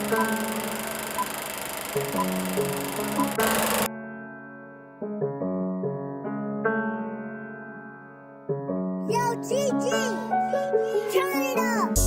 Yo, TG, turn it up.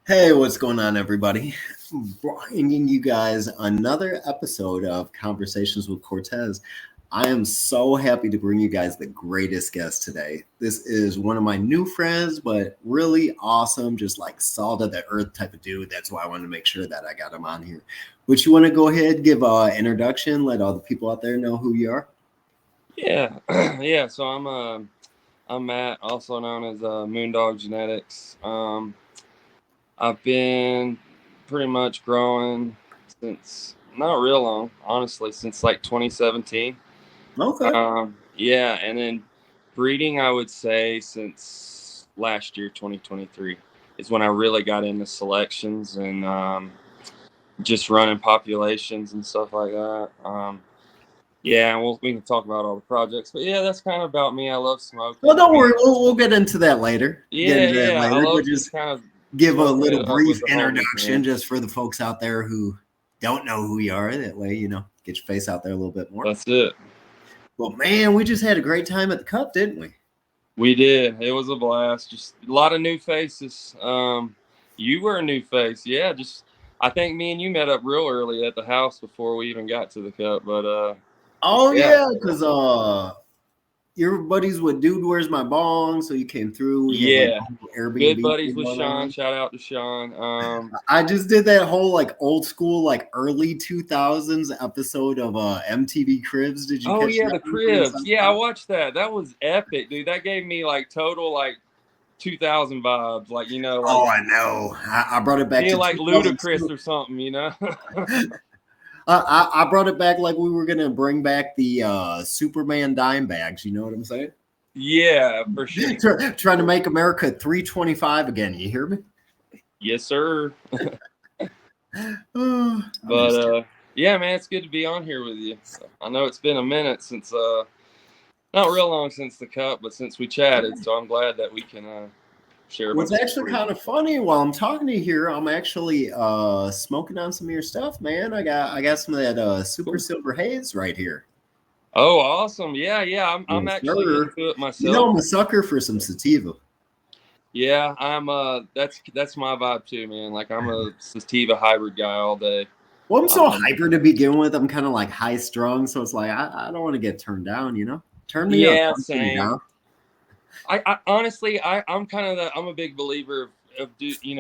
Hey, what's going on, everybody? Bringing you guys another episode of Conversations with Cortez. I am so happy to bring you guys the greatest guest today. This is one of my new friends, but really awesome, just like salt of the earth type of dude. That's why I wanted to make sure that I got him on here. Would you want to go ahead, give an introduction, let all the people out there know who you are? Yeah, yeah. So I'm Matt, also known as Moondog Genetics. I've been pretty much growing since not real long, honestly, since like 2017. Okay. Yeah, and then breeding, I would say since last year, 2023, is when I really got into selections and just running populations and stuff like that. Yeah, we can talk about all the projects, but yeah, that's kind of about me. I love smoking. Well, don't worry. We'll get into that later. Yeah. I love We'll just kind of give a smoking little it up brief with the homies, introduction man. just for the folks out there who don't know who you are. That way, get your face out there a little bit more. That's it. Well, man, we just had a great time at the Cup, didn't we? We did. It was a blast. Just a lot of new faces. You were a new face. Yeah, I think me and you met up real early at the house before we even got to the Cup. But yeah, because your buddies with Dude Where's My Bong, so you came through. We had like Airbnb. Good buddies with Sean. Shout out to Sean. I just did that whole like old school, like early 2000s episode of MTV Cribs. Did you? Oh catch yeah, that the Cribs. Yeah, I watched that. That was epic, dude. That gave me like total like 2000 vibes. Like oh, I know. I brought it back to like Ludacris or something. I brought it back like we were gonna bring back the Superman dime bags. You know what I'm saying? Yeah, for sure. Trying to make America 325 again. You hear me? Yes, sir. But yeah, man, it's good to be on here with you. I know it's been a minute since, not real long since the Cup, but since we chatted. So I'm glad that we can share. What's actually kind of funny, while I'm talking to you here, I'm actually smoking on some of your stuff, man. I got some of that Super Silver Haze right here. Oh, awesome! Yeah. I'm actually into it myself. I'm a sucker for some sativa. Yeah, I'm. That's my vibe too, man. Like I'm a sativa hybrid guy all day. Well, I'm so hyper to begin with. I'm kind of like high strung, so it's like I don't want to get turned down. Turn me up. Yeah, same. Down. I honestly, I'm kind of I'm a big believer of you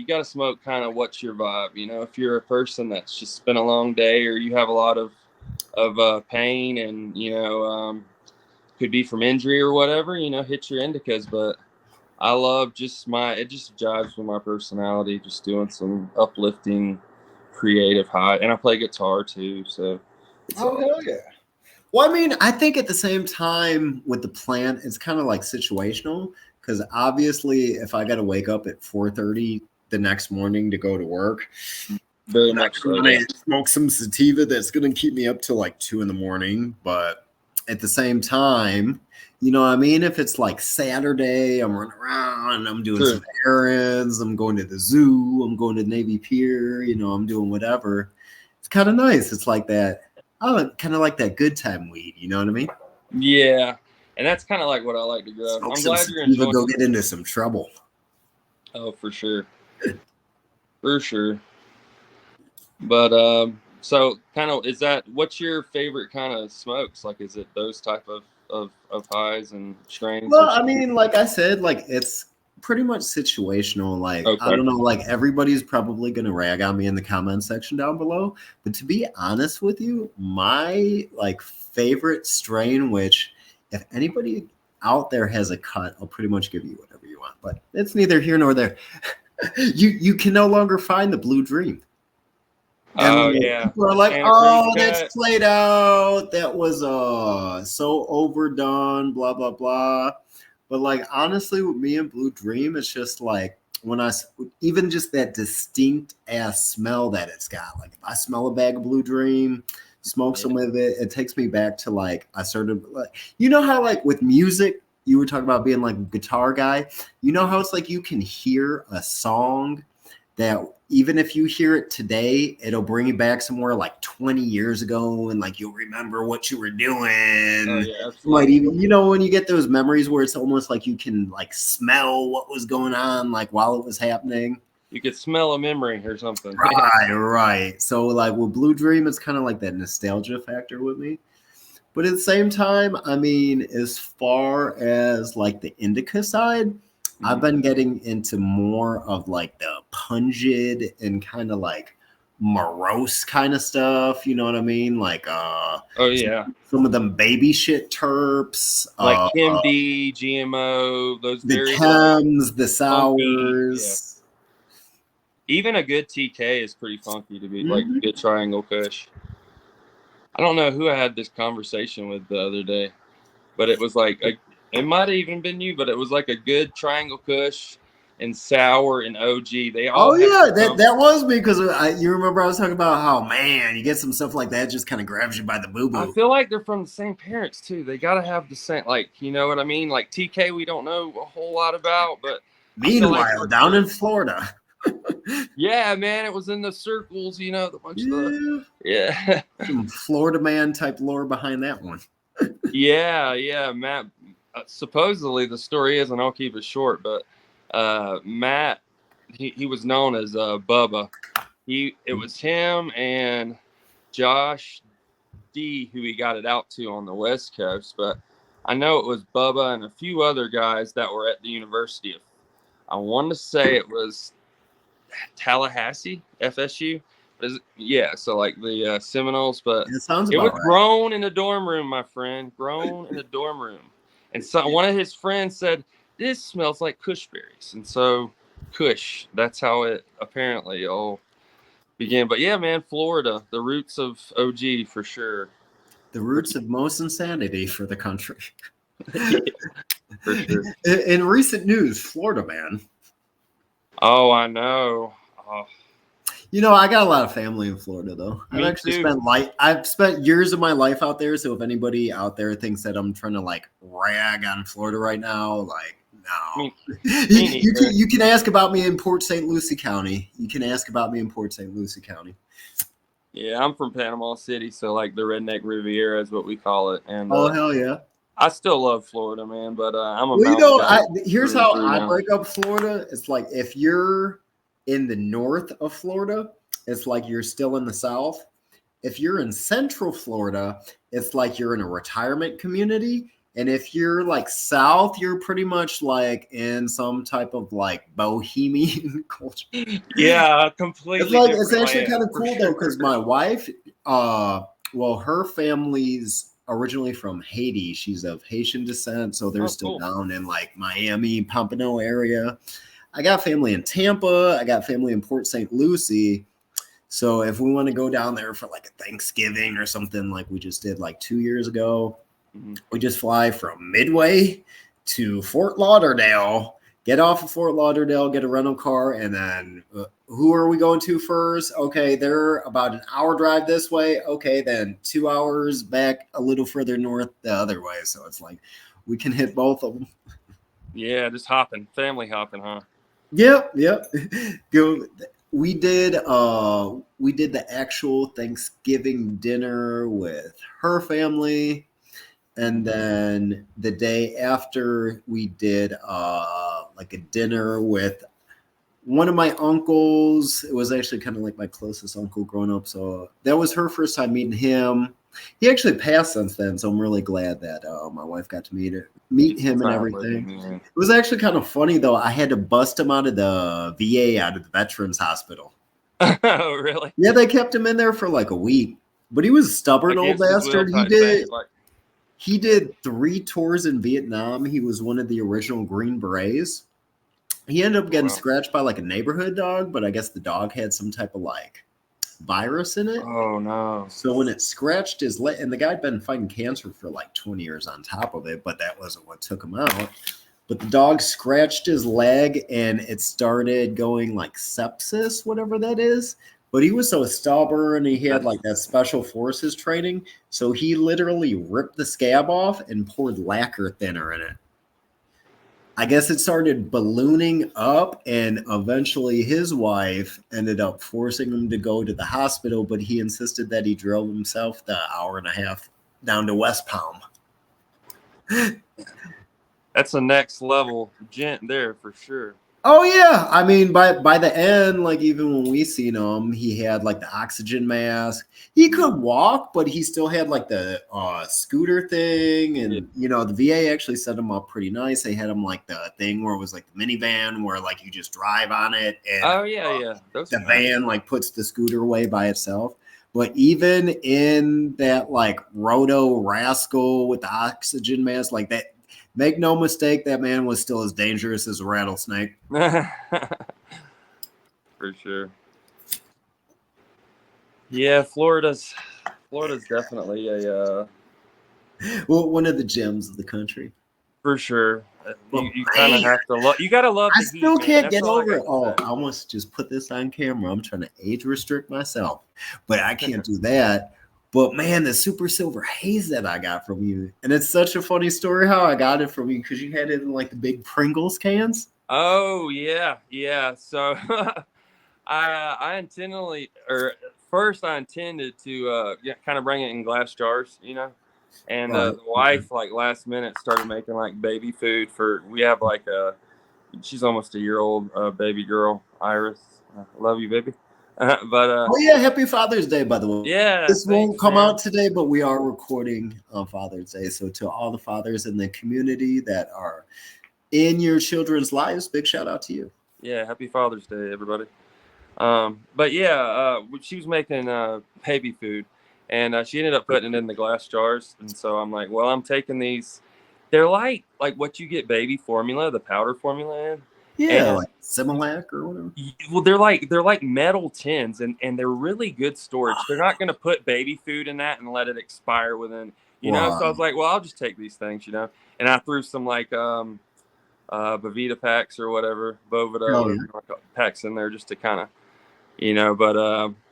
got to smoke kind of what's your vibe. If you're a person that's just been a long day or you have a lot of pain and could be from injury or whatever, hit your indicas. But I love it just jives with my personality, just doing some uplifting creative high, and I play guitar too, so hell yeah. Well, I mean, I think at the same time with the plant, it's kind of like situational, because obviously if I got to wake up at 4:30 the next morning to go to work, very much so, smoke some sativa that's going to keep me up till like 2 a.m. But at the same time, you know what I mean? If it's like Saturday, I'm running around, I'm doing some errands, I'm going to the zoo, I'm going to Navy Pier, I'm doing whatever. It's kind of nice. It's like that. I kind of like that good time weed. You know what I mean? Yeah. And that's kind of like what I like to grow. I'm glad you're enjoying it. Go get into some trouble. Oh, for sure. For sure. But so kind of what's your favorite kind of smokes? Like, is it those type of highs and strains? Well, I mean, like I said, like it's pretty much situational. Like, okay. I don't know, like everybody's probably going to rag on me in the comment section down below. But to be honest with you, my like favorite strain, which if anybody out there has a cut, I'll pretty much give you whatever you want. But it's neither here nor there. You can no longer find the Blue Dream. And Oh yeah, people are the like, Santa "Oh, Cruz that's cut. played out. That was so overdone." Blah blah blah. But like honestly, with me and Blue Dream, it's just like when even just that distinct ass smell that it's got. Like if I smell a bag of Blue Dream, smoke some of it, it takes me back to like I started like how like with music you were talking about being like a guitar guy. You know how it's like you can hear a song that even if you hear it today, it'll bring you back somewhere like 20 years ago and like you'll remember what you were doing. Oh yeah, Might absolutely. even, when you get those memories where it's almost like you can like smell what was going on like while it was happening. You could smell a memory or something. Right. So like with Blue Dream, it's kind of like that nostalgia factor with me. But at the same time, I mean, as far as like the indica side, I've been getting into more of like the pungent and kind of like morose kind of stuff. You know what I mean? Like Oh yeah, some of them baby shit terps, like MD, GMO, those the very chems, the funky. Yeah, sours. even a good TK is pretty funky to be like Mhm. good Triangle Kush. I don't know who I had this conversation with the other day, but it was like it might have even been you, but it was like a good Triangle Kush and sour and OG. They all Oh have yeah, some. that was me because you remember I was talking about how man you get some stuff like that just kind of grabs you by the boo I boo. feel like they're from the same parents too. They gotta have the same, like, you know what I mean? Like TK, we don't know a whole lot about, but I feel like Meanwhile, down in Florida, yeah, man, it was in the circles, the bunch of the yeah, yeah, some Florida man type lore behind that one. yeah, Matt. Supposedly the story is, and I'll keep it short, but Matt, he was known as Bubba. It was him and Josh D who he got it out to on the West Coast, but I know it was Bubba and a few other guys that were at the University of, I want to say it was Tallahassee, FSU. Yeah, so like the Seminoles, but It sounds it was about right. grown in a dorm room, my friend. Grown in a dorm room. And so one of his friends said, "This smells like Kushberries." And so Kush, that's how it apparently all began. But yeah, man, Florida, the roots of OG for sure. The roots of most insanity for the country. Yeah, for sure. In recent news, Florida man. Oh, I know. Oh, I got a lot of family in Florida, though. me too. I've spent years of my life out there. So if anybody out there thinks that I'm trying to like rag on Florida right now, like no, Me neither. you can ask about me in Port St. Lucie County. You can ask about me in Port St. Lucie County. Yeah, I'm from Panama City, so like the Redneck Riviera is what we call it. And Oh hell yeah! I still love Florida, man, but I'm a Well, mountain guy here's through and how through I now. break up Florida. It's like if you're in the north of Florida, it's like you're still in the south. If you're in central Florida, it's like you're in a retirement community. And if you're like south, you're pretty much like in some type of like bohemian culture. Yeah, completely It's like different it's actually land, kind of for cool though, because my wife, her family's originally from Haiti. She's of Haitian descent, so they're Oh, still cool. down in like Miami, Pompano area. I got family in Tampa. I got family in Port St. Lucie. So if we want to go down there for like a Thanksgiving or something like we just did like 2 years ago, we just fly from Midway to Fort Lauderdale, get off of Fort Lauderdale, get a rental car, and then who are we going to first? Okay, they're about an hour drive this way. Okay, then 2 hours back a little further north the other way. So it's like we can hit both of them. Yeah, just hopping, family hopping, huh? Yep. Go. We did the actual Thanksgiving dinner with her family. And then the day after we did like a dinner with one of my uncles. It was actually kind of like my closest uncle growing up. So that was her first time meeting him. He actually passed since then, so I'm really glad that my wife got to meet him and everything. It was actually kind of funny though. I had to bust him out of the VA, out of the Veterans Hospital. Oh, really? Yeah, they kept him in there for like a week, but he was a stubborn old Against his will bastard. type thing, like He did 3 tours in Vietnam. He was one of the original Green Berets. He ended up getting scratched by like a neighborhood dog, but I guess the dog had some type of like virus in it. Oh no. So when it scratched his leg, and the guy'd been fighting cancer for like 20 years on top of it, but that wasn't what took him out. But the dog scratched his leg and it started going like sepsis, whatever that is. But he was so stubborn, he had like that special forces training. So he literally ripped the scab off and poured lacquer thinner in it. I guess it started ballooning up, and eventually his wife ended up forcing him to go to the hospital, but he insisted that he drove himself the hour and a half down to West Palm. That's a next level gent there for sure. Oh yeah, I mean, by the end, like even when we seen him, he had like the oxygen mask. He could walk, but he still had like the scooter thing, and you know the VA actually set him up pretty nice. They had him like the thing where it was like the minivan, where like you just drive on it, and the van like puts the scooter away by itself. But even in that like roto rascal with the oxygen mask, like that. Make no mistake, that man was still as dangerous as a rattlesnake. For sure. Yeah, Florida's definitely a well, one of the gems of the country. For sure. You kind of have to love. You gotta love. I still can't get over it. Oh, I almost just put this on camera. I'm trying to age restrict myself, but I can't do that. But man, the super silver haze that I got from you, and it's such a funny story how I got it from you because you had it in like the big Pringles cans. Oh yeah. So I intended to kind of bring it in glass jars, you know. And the wife like last minute started making like baby food for. We have like she's almost a year old baby girl, Iris. Love you, baby. Oh yeah, happy Father's Day, by the way. Yeah, this won't come out today, but we are recording on Father's Day. So to all the fathers in the community that are in your children's lives, big shout out to you. Yeah, happy Father's Day, everybody. But yeah, she was making baby food, and she ended up putting it in the glass jars. And so I'm like, well, I'm taking these. They're like what you get baby formula, the powder formula in. Yeah, like Similac or whatever. Well, they're like metal tins, and they're really good storage. They're not going to put baby food in that and let it expire within, you know. So I was like, well, I'll just take these things, you know. And I threw some like Bovita packs or whatever, Bovita packs in there just to kind of, you know. But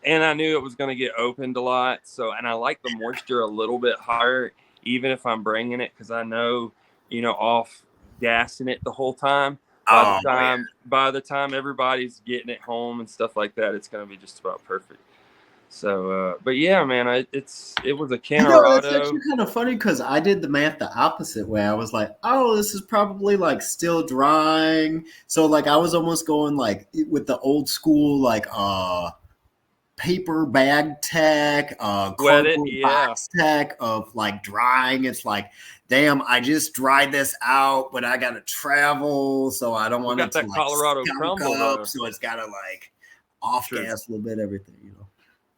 and I knew it was going to get opened a lot, so and I like the moisture a little bit higher, even if I'm bringing it, because I know, you know, off gassing it the whole time. By the time everybody's getting it home and stuff like that, it's gonna be just about perfect. So, but yeah, man, it was a Konqueror. You know, it's actually kind of funny because I did the math the opposite way. I was like, oh, this is probably like still drying. So like I was almost going like with the old school like paper bag tech, cardboard box tech of like drying. It's like, damn, I just dried this out, but I gotta travel, so I don't want it to like Colorado crumble up, so it's gotta like off gas a little bit, everything, you know.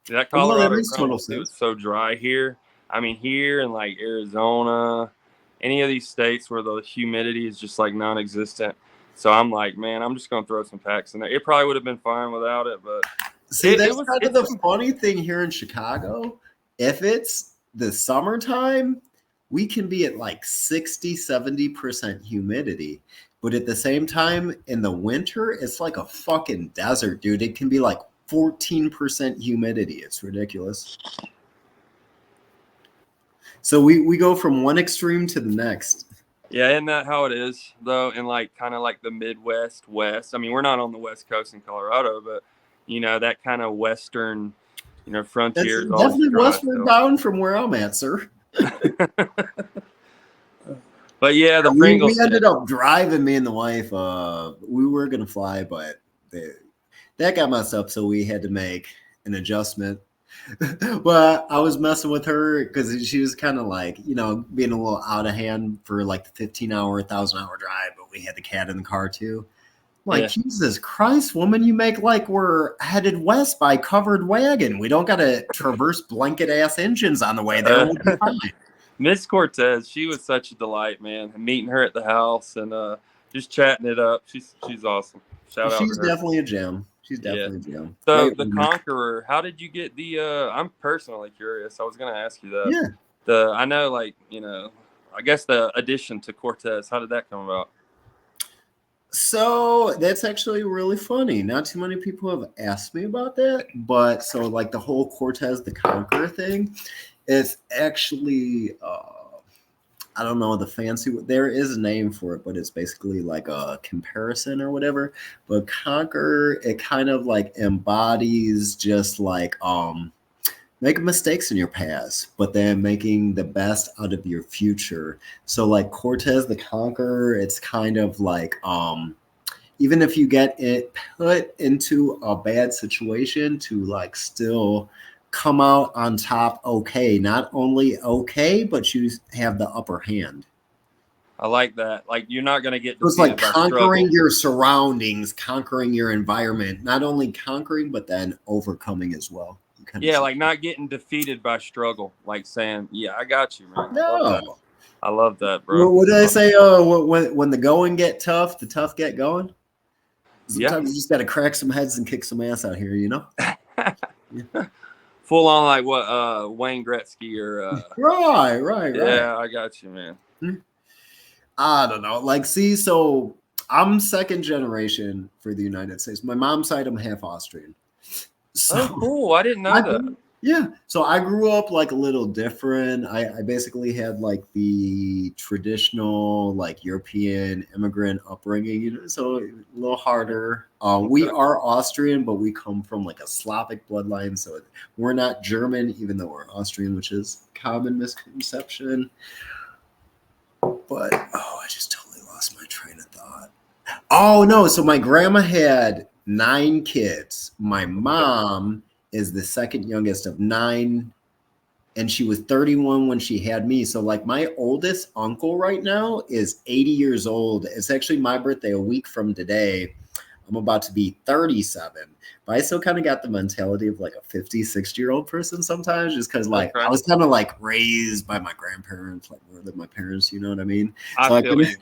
That Colorado crumble is so dry here. I mean, here in like Arizona, any of these states where the humidity is just like non-existent. So I'm like, man, I'm just gonna throw some packs in there. It probably would have been fine without it, but see, that's kind of the funny thing here in Chicago. If it's the summertime, we can be at like 60-70% humidity. But at the same time, in the winter, it's like a fucking desert, dude. It can be like 14% humidity. It's ridiculous. So we go from one extreme to the next. Yeah, isn't that how it is, though? In like kind of like the Midwest, West. I mean, we're not on the West Coast in Colorado, but, you know, that kind of Western, you know, frontier. That's definitely westward bound from where I'm at, sir. But yeah, the Pringles. We ended up driving, me and the wife. We were gonna fly, but that got messed up, so we had to make an adjustment. But I was messing with her because she was kind of like, you know, being a little out of hand for like the 15-hour, 1,000-hour drive. But we had the cat in the car too. Like, Jesus Christ, woman, you make like we're headed west by covered wagon. We don't got to traverse blanket ass engines on the way there. We'll be fine. Miss Cortez, she was such a delight, man. Meeting her at the house and just chatting it up. She's awesome. Shout out to She's her. definitely a gem. She's Yeah. definitely a gem. So Great the woman. Conqueror, how did you get the? I'm personally curious. I was gonna ask you that. Yeah. I know, like I guess the addition to Cortez. How did that come about? So that's actually really funny. Not too many people have asked me about that, but so like the whole Cortez the Conqueror thing, it's actually I don't know the fancy. There is a name for it, but it's basically like a comparison or whatever. But Conqueror, it kind of like embodies just like making mistakes in your past, but then making the best out of your future. So like Cortez the Conqueror, it's kind of like even if you get it put into a bad situation to like still come out on top okay. Not only okay, but you have the upper hand. I like that. Like you're not gonna get So it's like defeated by conquering struggle. your surroundings, conquering your environment, not only conquering, but then overcoming as well. Yeah, like not getting defeated by struggle. Like saying, "Yeah, I got you, man." No. I love that, bro. What did I say? When the going get tough, the tough get going. Sometimes you just got to crack some heads and kick some ass out here, you know. Yeah. Full on like what Wayne Gretzky or Right. Yeah, I got you, man. I don't know. Like, see, so I'm second generation for the United States. My mom's side, I'm half Austrian. So Oh, cool. I didn't know that. Yeah. So I grew up like a little different. I basically had like the traditional like European immigrant upbringing, you know, so a little harder. We are Austrian, but we come from like a Slavic bloodline. So we're not German, even though we're Austrian, which is a common misconception. But I just totally lost my train of thought. Oh no. So my grandma had 9 kids. My mom is the second youngest of 9, and she was 31 when she had me. So like my oldest uncle right now is 80 years old. It's actually my birthday a week from today. I'm about to be 37, but I still kind of got the mentality of like a 50, 60-year-old person sometimes, just because like I was kind of like raised by my grandparents, like more than my parents, you know what I mean? I feel you.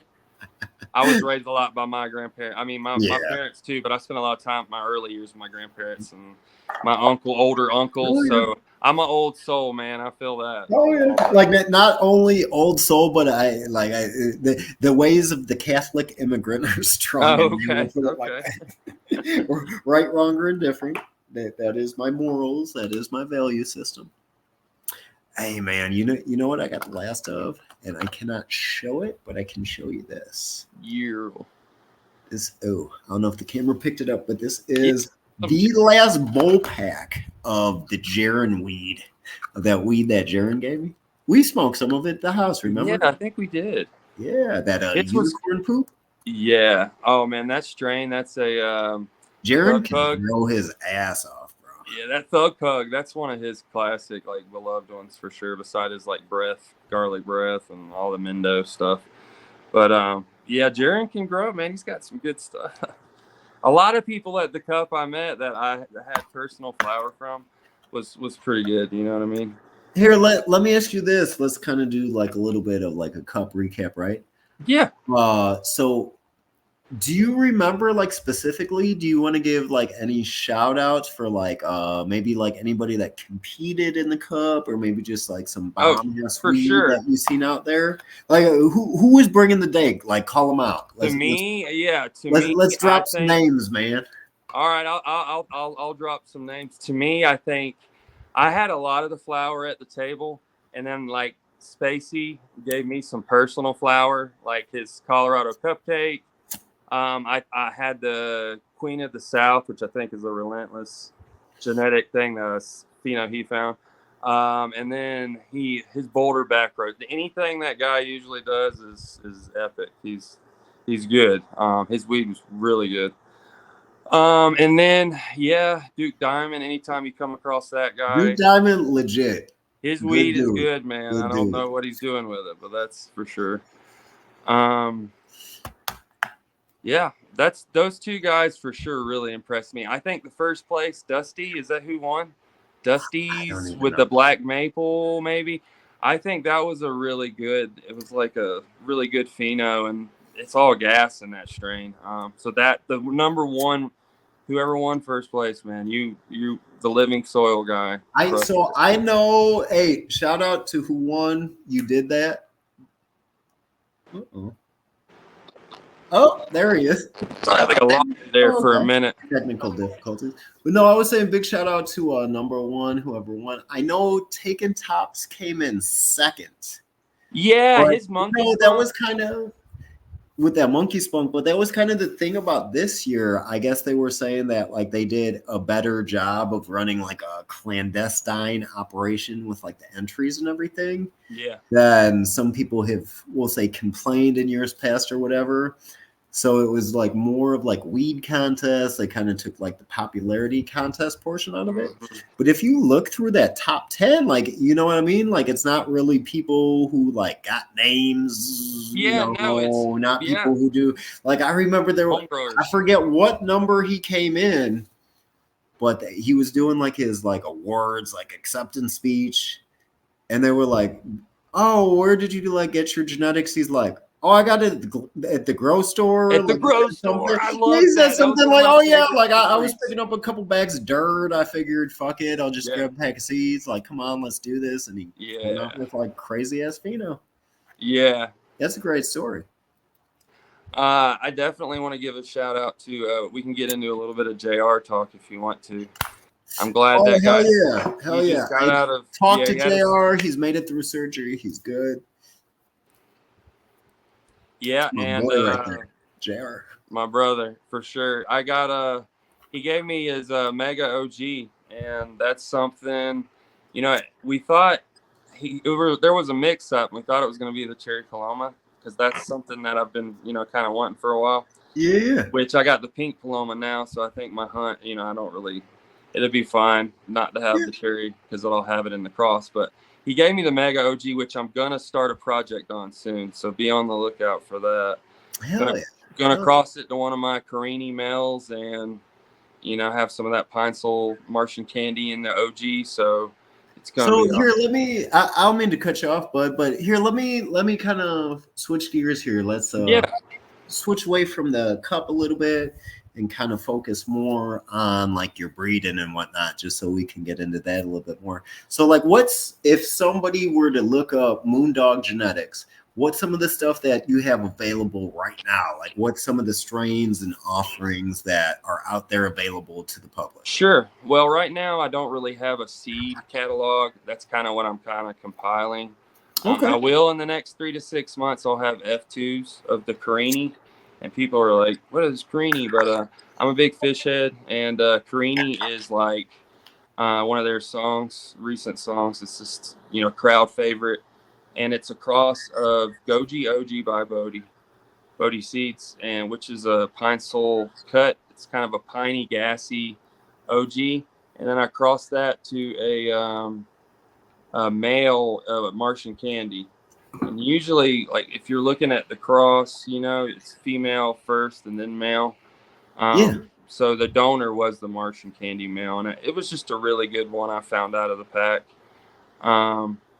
I was raised a lot by my grandparents. I mean, my parents too, but I spent a lot of time my early years with my grandparents and my older uncles. Oh, yeah. So I'm an old soul, man. I feel that. Oh yeah, like not only old soul, but the ways of the Catholic immigrant are strong. Oh, okay. Okay. Right, wrong, or indifferent. That is my morals. That is my value system. Hey man, you know what I got the last of, and I cannot show it, but I can show you this. This I don't know if the camera picked it up, but this is the last bowl pack of the Jaren weed, of that weed that Jaren gave me. We smoked some of it at the house, remember? Yeah, I think we did. Yeah, that unicorn poop. Yeah. Oh man, that strain. That's a Jaren can throw his ass off, bro. Yeah, that Thug Pug. That's one of his classic, like beloved ones for sure. Besides his like breath, garlic breath, and all the Mendo stuff. But yeah, Jaren can grow, man. He's got some good stuff. A lot of people at the Cup I met that I had personal flower from was pretty good. You know what I mean? Here, let me ask you this. Let's kind of do like a little bit of like a Cup recap, right? Yeah. So do you remember like specifically, do you want to give like any shout outs for like maybe like anybody that competed in the Cup, or maybe just like some bomb for sure that you've seen out there? Like who was bringing the day? Like call them out. Let's drop some names, man. All right, I'll drop some names. To me, I think I had a lot of the flour at the table, and then like Spacey gave me some personal flour, like his Colorado cupcake. I had the Queen of the South, which I think is a relentless genetic thing that he found. And then his Boulder back road. Anything that guy usually does is epic. He's good. His weed was really good. And then Duke Diamond. Anytime you come across that guy, Duke Diamond, legit. His weed is good, man. I don't know what he's doing with it, but that's for sure. Yeah, that's those two guys for sure really impressed me. I think the first place, Dusty, is that who won? Dusty's with the black maple, maybe. I think that was a really good. It was like a really good pheno, and it's all gas in that strain. So that the number one, whoever won first place, man, you the living soil guy. I know. Hey, shout out to who won. You did that. Uh-oh. Oh, there he is. I think I lost it there for a minute. Technical difficulties. But no, I was saying big shout out to number one, whoever won. I know Taken Tops came in second. Yeah, But, his monkey. that was kind of with that monkey spunk, but that was kind of the thing about this year. I guess they were saying that like they did a better job of running like a clandestine operation with like the entries and everything. Yeah. Than some people will say complained in years past or whatever. So it was like more of like weed contests. They kind of took like the popularity contest portion out of it. But if you look through that top 10, like, you know what I mean? Like, it's not really people who like got names, Yeah, no, it's not people who do. Like, I remember I forget what number he came in, but he was doing like his like awards, like acceptance speech. And they were like, oh, where did you like get your genetics? He's like, oh, I got it at the grow store. At the grow store. I love he said something like, oh, yeah, like I was stories. picking up a couple bags of dirt. I figured, fuck it, I'll just grab a pack of seeds. Like, come on, let's do this. And he went up with like crazy ass pheno. Yeah. That's a great story. I definitely want to give a shout out to, we can get into a little bit of JR talk if you want to. I'm glad that guy. Hell yeah. Talk to JR. He's made it through surgery. He's good. Yeah, and right JR, my brother for sure. I got he gave me his Mega OG, and that's something. You know, we thought there was a mix up. We thought it was going to be the Cherry Paloma because that's something that I've been kind of wanting for a while. Yeah. Which I got the pink Paloma now, so I think my hunt. I don't really. It'll be fine not to have the cherry because I'll have it in the cross, but. He gave me the Mega OG, which I'm going to start a project on soon. So be on the lookout for that. Going to cross it to one of my Carini males and, have some of that Pine Sol Martian candy in the OG. So it's going to be here, let me, I don't mean to cut you off, bud, but here, let me kind of switch gears here. Let's switch away from the cup a little bit and kind of focus more on like your breeding and whatnot, just so we can get into that a little bit more. So like if somebody were to look up Moondog Genetics, what's some of the stuff that you have available right now? Like what's some of the strains and offerings that are out there available to the public? Sure. Well, right now I don't really have a seed catalog. That's kind of what I'm kind of compiling. Okay. I will in the next 3 to 6 months, I'll have F2s of the Carini. And people are like, what is Carini? But I'm a big fish head, and Carini is like one of their recent songs. It's just, crowd favorite. And it's a cross of Goji OG by Bodhi Seeds, and which is a Pine Sol cut. It's kind of a piney, gassy OG. And then I crossed that to a male Martian Candy. And usually, like, if you're looking at the cross, it's female first and then male. So the donor was the Martian Candy male, and it was just a really good one I found out of the pack.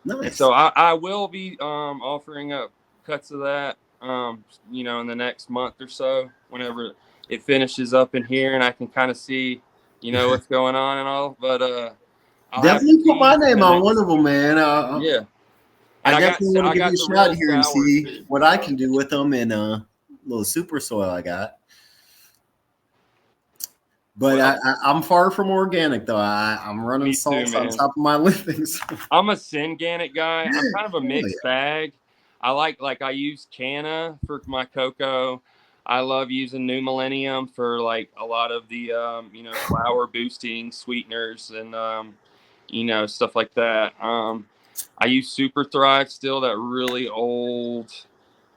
Nice. So I will be offering up cuts of that, in the next month or so, whenever it finishes up in here, and I can kind of see, what's going on and all. But I'll definitely put my name on one of them, man. Yeah. And I definitely want to give you a shot here and see what I can do with them in a little super soil I got. But I'm far from organic, though. I'm running salts on top of my livings. I'm a Synganic guy. I'm kind of a mixed bag. I I use Canna for my cocoa. I love using New Millennium for like a lot of the flower boosting sweeteners and stuff like that. I use Super Thrive still, that really old,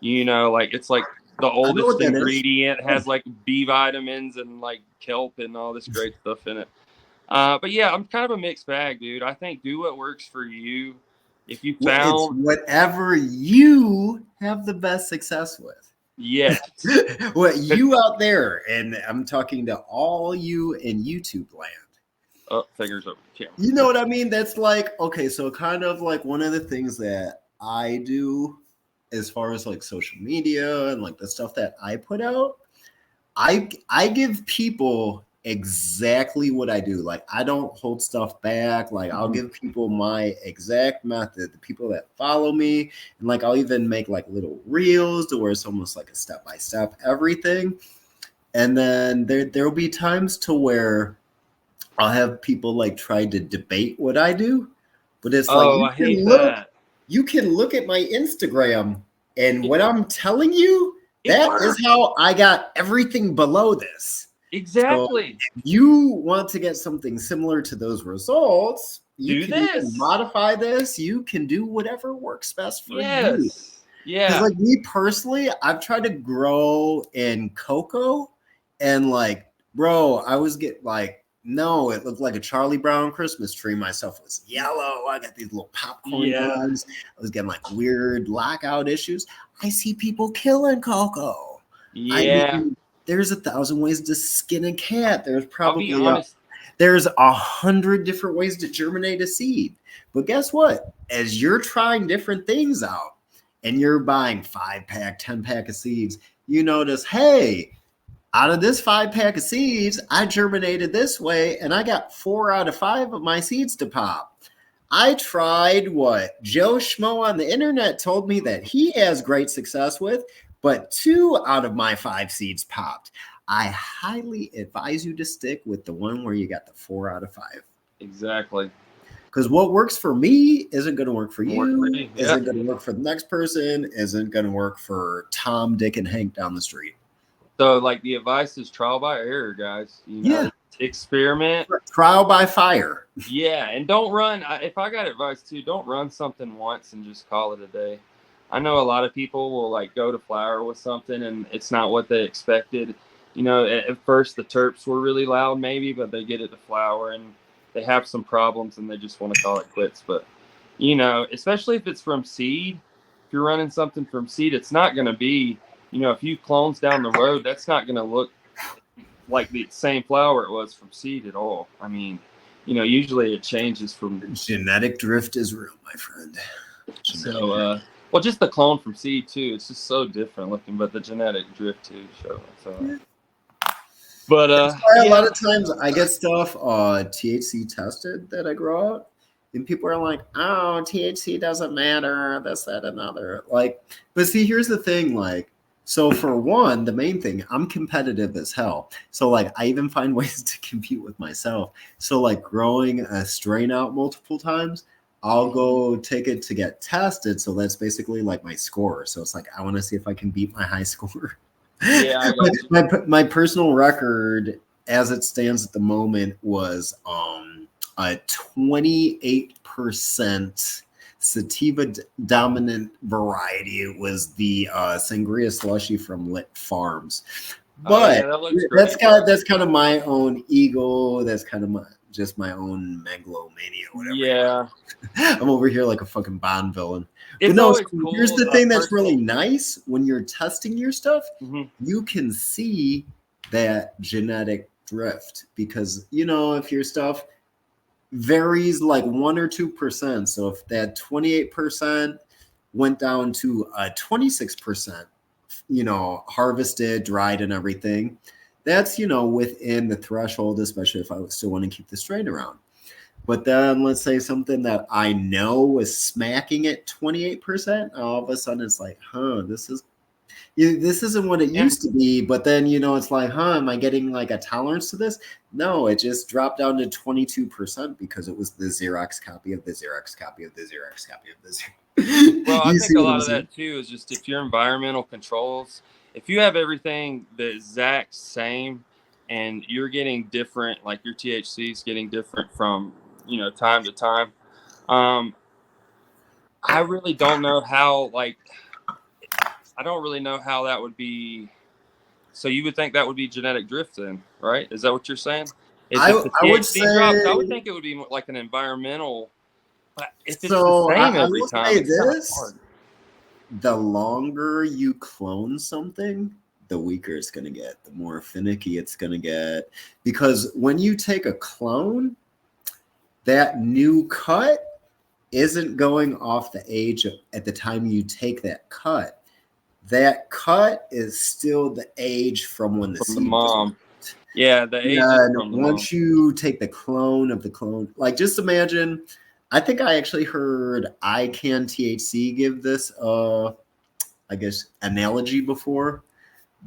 it's like the oldest ingredient. It has like B vitamins and like kelp and all this great stuff in it. But yeah, I'm kind of a mixed bag, dude. I think do what works for you. If you found it's whatever you have the best success with. Yeah. What you out there, and I'm talking to all you in YouTube land. Oh, fingers over the camera. You know what I mean? That's like, okay, so kind of like one of the things that I do as far as like social media and like the stuff that I put out, I give people exactly what I do. Like I don't hold stuff back. Like I'll give people my exact method. The people that follow me, and like I'll even make like little reels to where it's almost like a step by step everything. And then there'll be times to where I'll have people like try to debate what I do, but it's like Oh, I hate you can look at my Instagram, and It, what I'm telling you, it that works. is how I got everything below this. Exactly. So if you want to get something similar to those results, you Do can even this. modify this. You can do whatever works best for you. Yes. Because Yeah. like me personally, I've tried to grow in cocoa, and like, bro, I was no, it looked like a Charlie Brown Christmas tree. My stuff was yellow. I got these little popcorn Yeah. bugs. I was getting like weird lockout issues. I see people killing cocoa. I Yeah. mean, there's 1,000 ways to skin a cat. There's I'll be probably honest. there's 100 different ways to germinate a seed. But guess what? As you're trying different things out and you're buying 5-pack, 10-pack of seeds, you notice, hey, out of this 5-pack of seeds, I germinated this way and I got 4 out of 5 of my seeds to pop. I tried what Joe Schmo on the internet told me that he has great success with, but 2 out of my 5 seeds popped. I highly advise you to stick with the one where you got the 4 out of 5. Exactly. Because what works for me isn't going to work for you, Yeah. isn't going to work for the next person, isn't going to work for Tom, Dick, and Hank down the street. So, like, the advice is trial by error, guys. You know, experiment. Trial by fire. Yeah, and don't run. If I got advice too, don't run something once and just call it a day. I know a lot of people will like go to flower with something and it's not what they expected. You know, at first the terps were really loud, maybe, but they get it to flower and they have some problems and they just want to call it quits. But you know, especially if it's from seed, if you're running something from seed, it's not going to be, you know, a few clones down the road, that's not going to look like the same flower it was from seed at all. I mean, you know, usually it changes from genetic drift is real, my friend. So, well, just the clone from seed too. It's just so different looking, but the genetic drift too. So, but a lot of times I get stuff THC tested that I grow out, and people are like, "Oh, THC doesn't matter. This, that, another." Like, but see, here's the thing. Like, so for one, the main thing, I'm competitive as hell. So like, I even find ways to compete with myself. So like, growing a strain out multiple times, I'll go take it to get tested. So that's basically like my score. So it's like I want to see if I can beat my high score. Yeah, I got you. My personal record as it stands at the moment was a 28% sativa dominant variety. It was the sangria slushy from Lit Farms. But that looks great. that's kind of my own ego. That's kind of just my own megalomania, whatever. Yeah, I'm over here like a fucking Bond villain. it's But no, always cool. here's the thing that's really nice when you're testing your stuff. Mm-hmm. You can see that genetic drift because, you know, if your stuff varies like 1 or 2%, so if that 28% went down to 26%, you know, harvested, dried, and everything, that's, you know, within the threshold, especially if I still want to keep the strain around. But then let's say something that I know was smacking at 28%, all of a sudden it's like, this isn't what it used to be. But then, you know, it's like, am I getting like a tolerance to this? No, it just dropped down to 22% because it was the Xerox copy of the Xerox copy of the Xerox copy of the Xerox. Well, I think a lot of that too is just if your environmental controls, if you have everything the exact same and you're getting different, like your THC is getting different from, you know, time to time. I really don't know how, like, I don't really know how that would be. So you would think that would be genetic drift then, right? Is that what you're saying? I would say, drops, I would think it would be like an environmental. But if it's so the same I every will time, say it's this: hard. the longer you clone something, the weaker it's going to get, the more finicky it's going to get. Because when you take a clone, that new cut isn't going off the age at the time you take that cut. That cut is still the age from when the From the seed was mom. Yeah, the age is and from the mom. once you take the clone of the clone, like just imagine, I think I actually heard I Can THC give this I guess analogy before.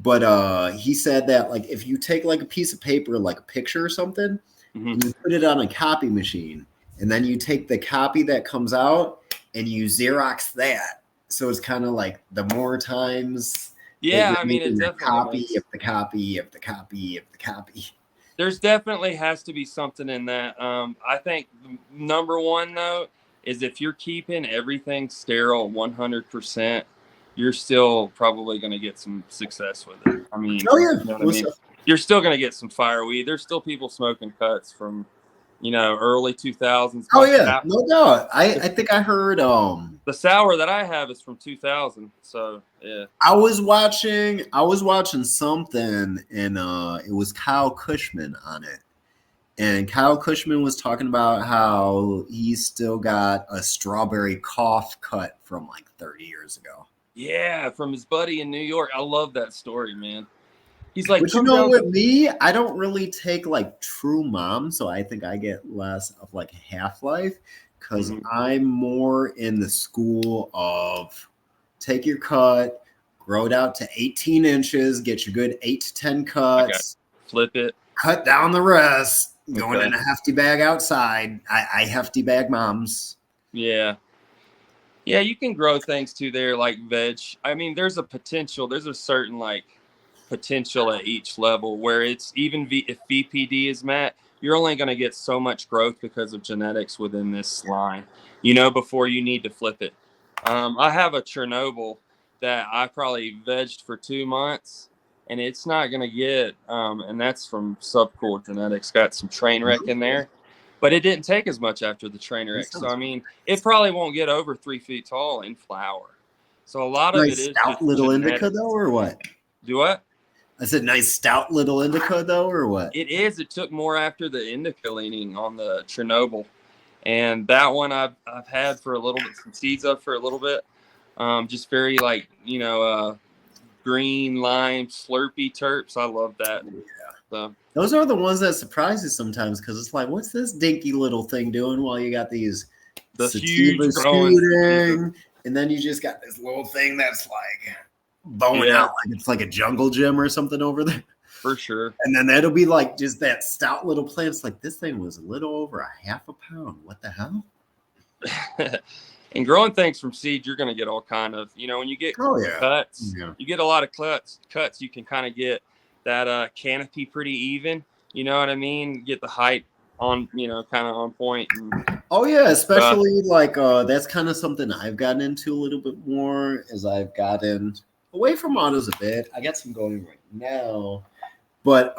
But he said that like if you take like a piece of paper, like a picture or something, and you put it on a copy machine, and then you take the copy that comes out and you Xerox that. So it's kind of like the more times Yeah, you're I mean, it making a definitely copy makes. of the copy of the copy of the copy. There's definitely has to be something in that. I think number one though is if you're keeping everything sterile 100%, you're still probably going to get some success with it. I mean, Oh yeah, you know what I mean? You're still going to get some fireweed. There's still people smoking cuts from, early 2000s. oh yeah, no doubt. I think I heard The sour that I have is from 2000. So yeah. I was watching something and it was Kyle Cushman on it. And Kyle Cushman was talking about how he's still got a strawberry cough cut from like 30 years ago. Yeah, from his buddy in New York. I love that story, man. He's like, But you come know, down with me, I don't really take like true mom, so I think I get less of like half-life because I'm more in the school of take your cut, grow it out to 18 inches, get your good 8 to 10 cuts, flip it, cut down the rest, going in a hefty bag outside. I hefty bag moms. Yeah. Yeah, you can grow things too there, like veg. I mean, there's a certain like potential at each level where it's even if VPD is met, you're only going to get so much growth because of genetics within this line, before you need to flip it. I have a Chernobyl that I probably vegged for 2 months and it's not going to get, and that's from Subcool Genetics, got some train wreck in there. But it didn't take as much after the train wreck. So, I mean, it probably won't get over 3 feet tall in flower. So a lot of it is stout little indica, though, or what? Do what? I said nice stout little indica, though, or what? It is. It took more after the indica leaning on the Chernobyl. And that one I've had for a little bit, some seeds of for a little bit. Just very like, green lime slurpy terps. I love that. Yeah. So those are the ones that surprise you sometimes because it's like, what's this dinky little thing doing while you got these sativas shooting, and then you just got this little thing that's like bowing out like it's like a jungle gym or something over there. For sure. And then that'll be like just that stout little plant. It's like this thing was a little over a half a pound. What the hell? And growing things from seed, you're going to get all kind of, when you get cuts, you get a lot of cuts, you can kind of get that canopy pretty even. You know what I mean? Get the height on, kind of on point. And, especially like that's kind of something I've gotten into a little bit more as I've gotten away from autos a bit. I got some going right now. But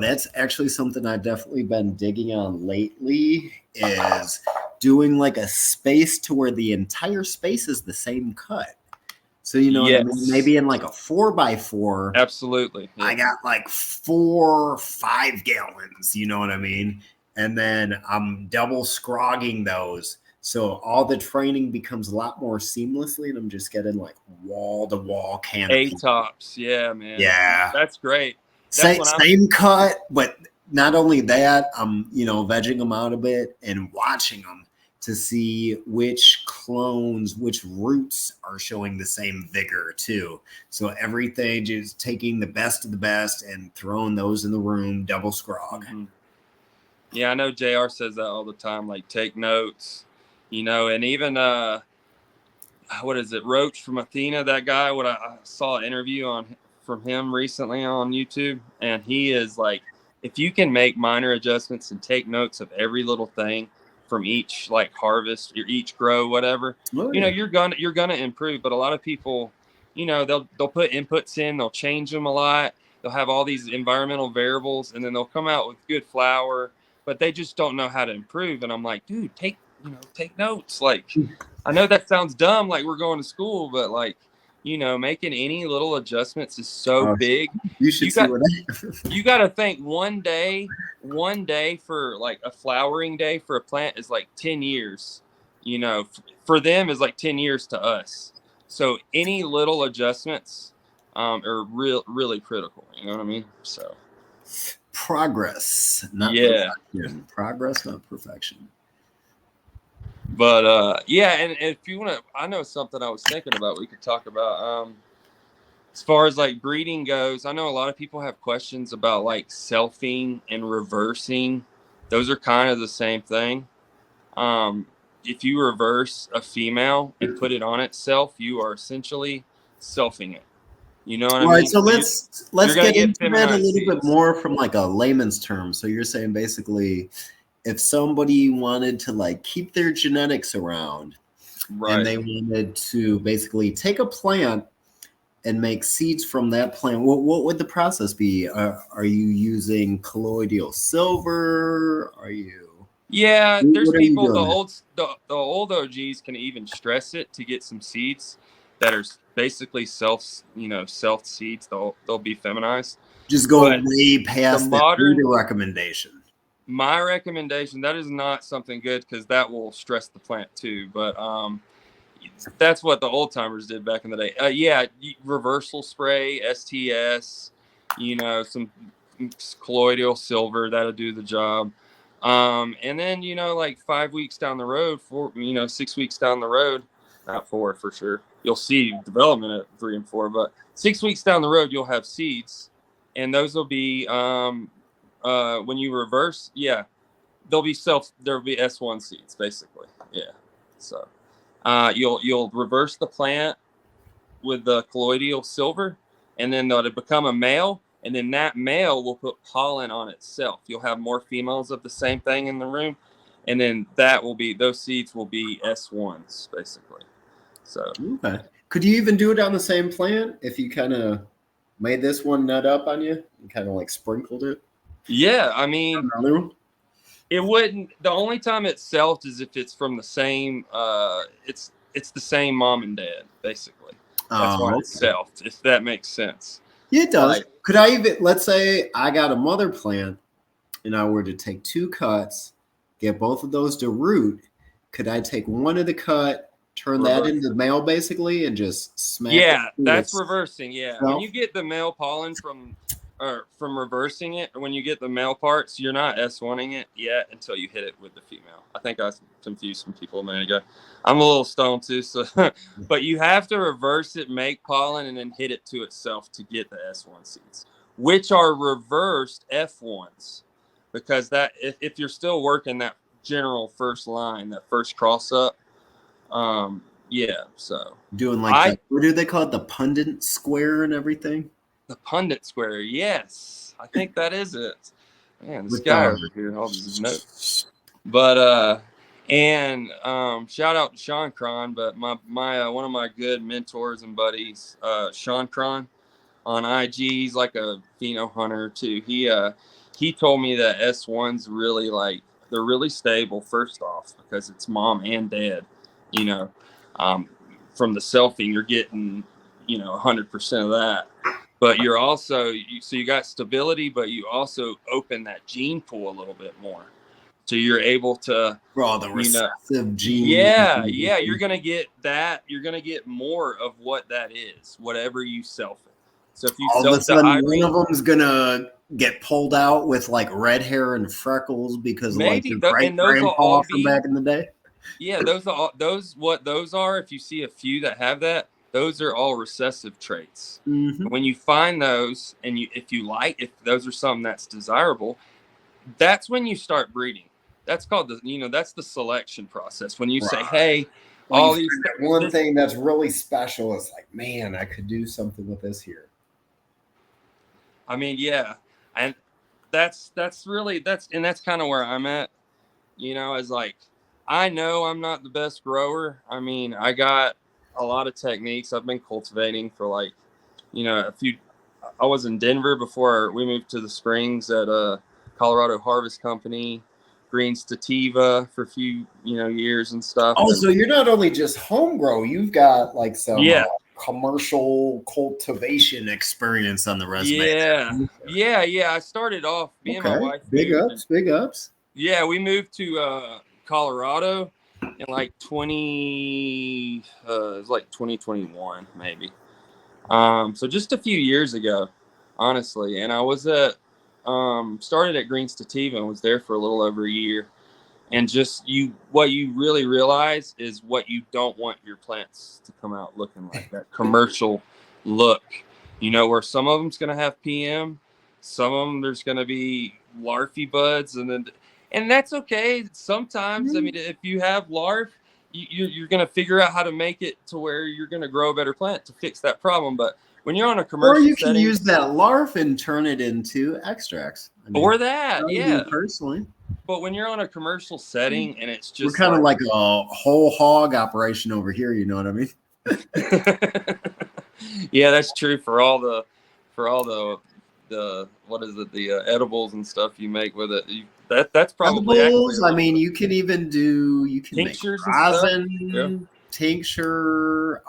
that's actually something I've definitely been digging on lately is doing like a space to where the entire space is the same cut. So, what I mean? Maybe in like a 4x4. Absolutely. Yeah. I got like 4 5 gallons, you know what I mean? And then I'm double scrogging those. So all the training becomes a lot more seamlessly and I'm just getting like wall to wall canopy. A-tops. Yeah, man. Yeah. That's great. Same cut, but not only that, I'm, vegging them out a bit and watching them to see which clones, which roots are showing the same vigor too. So everything just taking the best of the best and throwing those in the room, double scrog. Mm-hmm. Yeah, I know JR says that all the time, like take notes, and even, what is it? Roach from Athena, that guy, I saw an interview from him recently on YouTube. And he is like, if you can make minor adjustments and take notes of every little thing from each like harvest or each grow, whatever, you're gonna improve. But a lot of people, they'll put inputs in, they'll change them a lot. They'll have all these environmental variables and then they'll come out with good flower, but they just don't know how to improve. And I'm like, dude, take notes. Like, I know that sounds dumb, like we're going to school, but like, making any little adjustments is so Oh, big. you should You see got what you got to think one day for like a flowering day for a plant is like 10 years. For them is like 10 years to us. So any little adjustments are really critical. You know what I mean? So progress, not yeah. perfection. Progress, not perfection. But yeah, and if you want to, I know something I was thinking about we could talk about. As far as like breeding goes, I know a lot of people have questions about like selfing and reversing. Those are kind of the same thing. If you reverse a female and put it on itself, you are essentially selfing it. You know what I All right, mean? so So let's you're gonna get get into that a feminized little bit seeds. more from like a layman's term. So you're saying basically, if somebody wanted to like keep their genetics around and Right. they wanted to basically take a plant and make seeds from that plant, what would the process be? Are you using colloidal silver? Are you Yeah, there's what are you people doing? the old OGs can even stress it to get some seeds that are basically self seeds. They'll be feminized. Just go But way the past that modern breeder recommendation. my recommendation, that is not something good because that will stress the plant too. But that's what the old timers did back in the day. Yeah, reversal spray, STS, some colloidal silver, that'll do the job. And then like 5 weeks down the road, 6 weeks down the road, not 4 for sure. You'll see development at 3 and 4, but 6 weeks down the road, you'll have seeds, and those will be when you reverse, yeah, there'll be S1 seeds basically, yeah. So you'll reverse the plant with the colloidal silver, and then it'll become a male, and then that male will put pollen on itself. You'll have more females of the same thing in the room, and then those seeds will be S1s basically. So Okay. Could you even do it on the same plant if you kind of made this one nut up on you and kind of like sprinkled it yeah, I on mean, another one? it wouldn't. The only time it's selfed is if it's from the same. It's the same mom and dad basically. That's why Oh, it's okay. selfed. If that makes sense. Yeah, it does. Like Could I even, let's say I got a mother plant and I were to take 2 cuts, get both of those to root, could I take one of the cut, turn that reverse. into male basically, and just smack it Yeah, through that's its reversing. Yeah, when self? you get the male pollen from reversing it, or when you get the male parts, you're not S1ing it yet until you hit it with the female. I think I confused some people a minute ago. I'm a little stoned too, so but you have to reverse it, make pollen, and then hit it to itself to get the S1 seeds, which are reversed F1s, because that if you're still working that general first line, that first cross up, yeah, so. Doing like the, what do they call it? The pundit square and everything? The pundit square, yes. I think that is it. Man, this With guy over here, all these notes. But shout out to Sean Cron, but my one of my good mentors and buddies, Sean Cron on IG, he's like a pheno hunter too. He told me that S1's really they're really stable first off because it's mom and dad, you know. From the selfing you're getting 100% of that, but you're also so you got stability, but you also open that gene pool a little bit more, so you're able to Bro, the recessive gene. yeah, you're gonna get that, you're gonna get more of what that is, whatever you self it. So if you All of a self the sudden, one Irene, of them's gonna get pulled out with like red hair and freckles because of like maybe your great and those will grandpa all from be back in the day. yeah, those are all, those what those are. If you see a few that have that, those are all recessive traits. Mm-hmm. When you find those, and if those are something that's desirable, that's when you start breeding. That's called that's the selection process. When you say, Right. hey, Well, you all find these, that one this, thing that's really special is like, man, I could do something with this here. I mean, yeah, and that's really that's kind of where I'm at. As like, I know I'm not the best grower. I mean, I got a lot of techniques. I've been cultivating for like, a few. I was in Denver before we moved to the Springs at Colorado Harvest Company, Green Stativa for a few years and stuff. Oh, And so you're not only just home grow, you've got like some yeah, commercial cultivation experience on the resume. Yeah. I started off. Me and my Okay. wife. Big moved ups, big ups. Yeah, we moved to Colorado in like it was like 2021 maybe. So just a few years ago, honestly. And I was started at Green Stativa and was there for a little over a year. And just what you really realize is what you don't want your plants to come out looking like, that commercial look. Where some of them's going to have PM, some of them there's going to be larfy buds, and that's okay. Sometimes, I mean, if you have larf, you're going to figure out how to make it to where you're going to grow a better plant to fix that problem. But when you're on a Or commercial you can setting, use that larf and turn it into extracts. I mean, or that, yeah. personally. But when you're on a commercial setting and it's We're just kind of like a whole hog operation over here, you know what I mean? Yeah, that's true for all the what is it, the edibles and stuff you make with it. That's probably Edibles, actually I mean, you can make tinctures and stuff. rosin, Yeah. tincture.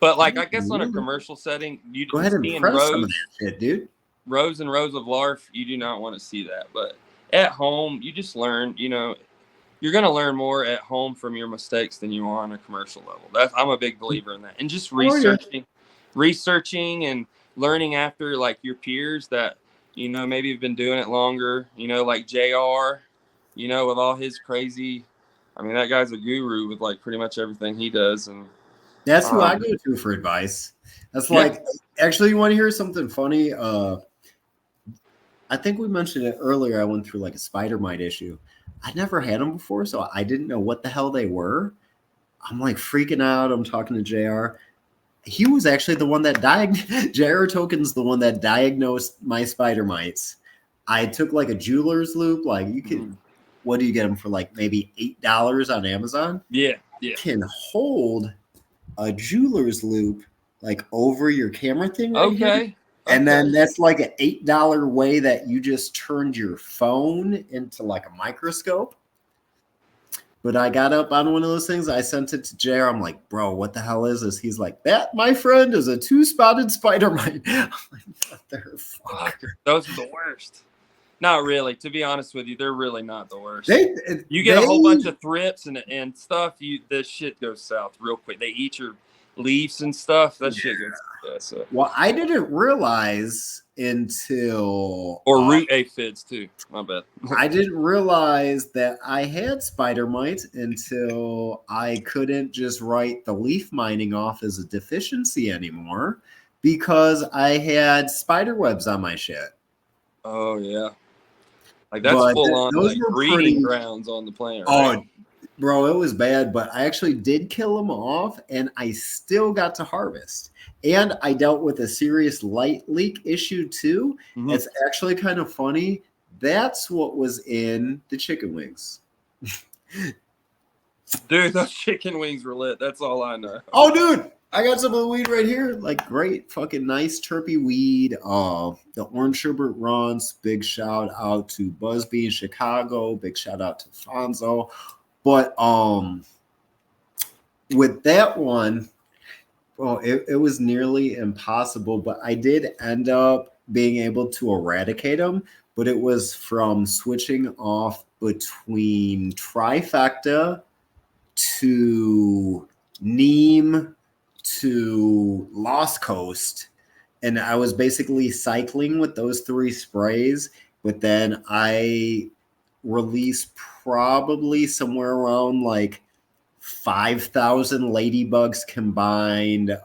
But like, I guess on a commercial setting, you Go ahead and seeing press some of that shit, dude. rows and rows of larf, you do not want to see that. But at home, you just learn. You're going to learn more at home from your mistakes than you are on a commercial level. I'm a big believer in that. And just researching and learning after like your peers that, maybe have been doing it longer, like JR, with all his crazy, I mean, that guy's a guru with like pretty much everything he does. And that's who I go to for advice. That's like, actually, you want to hear something funny? I think we mentioned it earlier. I went through like a spider mite issue. I never had them before, so I didn't know what the hell they were. I'm like freaking out. I'm talking to JR. He was actually the one that JR Token's the one that diagnosed my spider mites. I took like a jeweler's loop. Like you can, what do you get them for? Like maybe $8 on Amazon. Yeah. You can hold a jeweler's loop like over your camera thing right here. And then that's like an $8 way that you just turned your phone into like a microscope. But I got up on one of those things. I sent it to JR. I'm like, bro, what the hell is this? He's like, that, my friend, is a 2-spotted spider mite. I'm like, motherfucker. Those are the worst. Not really. To be honest with you, they're really not the worst. You get a whole bunch of thrips and stuff. This shit goes south real quick. They eat your leaves and stuff. That shit goes. Well, I didn't realize until root aphids too. My bad. I didn't realize that I had spider mites until I couldn't just write the leaf mining off as a deficiency anymore because I had spider webs on my shit. Oh yeah, like that's full on like breeding grounds on the plant. Right? Oh, bro, it was bad, but I actually did kill them off, and I still got to harvest. And I dealt with a serious light leak issue too. Mm-hmm. It's actually kind of funny. That's what was in the chicken wings. Dude, those chicken wings were lit. That's all I know. Oh, dude, I got some of the weed right here. Like, great, fucking nice, terpy weed. The Orange Sherbet runs. Big shout out to Busby in Chicago. Big shout out to Fonzo. But with that one, well, it was nearly impossible, but I did end up being able to eradicate them, but it was from switching off between Trifecta to Neem to Lost Coast, and I was basically cycling with those 3 sprays, but then I released probably somewhere around like 5,000 ladybugs combined.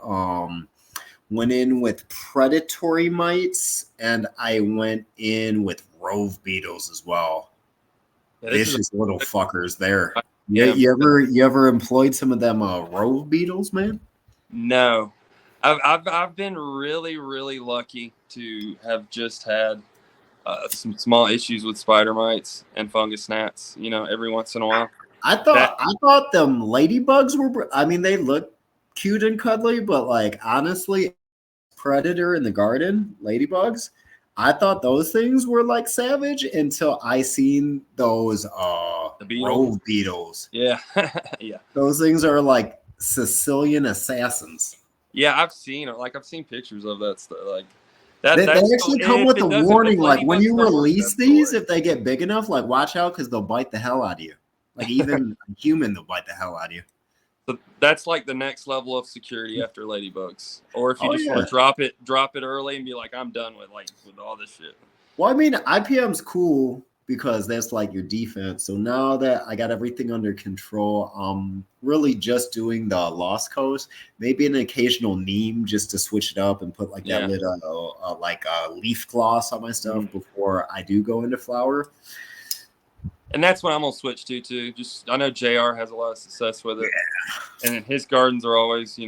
Went in with predatory mites, and I went in with rove beetles as well. Vicious little fuckers there. Yeah. You ever employed some of them rove beetles, man? No, I've been really, really lucky to have just had some small issues with spider mites and fungus gnats. Every once in a while. I thought them ladybugs were. I mean, they look cute and cuddly, but like honestly, predator in the garden, ladybugs. I thought those things were like savage until I seen those rove beetles. Yeah, yeah. Those things are like Sicilian assassins. Yeah, I've seen it. Like I've seen pictures of that stuff. Like that. They That's actually cool. come If with it a doesn't, warning, if like when ladybugs you don't work, release that's these, cool. if they get big enough, like watch out because they'll bite the hell out of you. Like even a human, they'll bite the hell out of you. So that's like the next level of security after ladybugs. Or if you Oh just yeah. want to drop it early and be like, I'm done with all this shit. Well, I mean, IPM's cool because that's like your defense. So now that I got everything under control, I'm really just doing the Lost Coast, maybe an occasional neem just to switch it up and put like that little like leaf gloss on my stuff before I do go into flower. And that's what I'm gonna switch to too. Just I know JR has a lot of success with it, and his gardens are always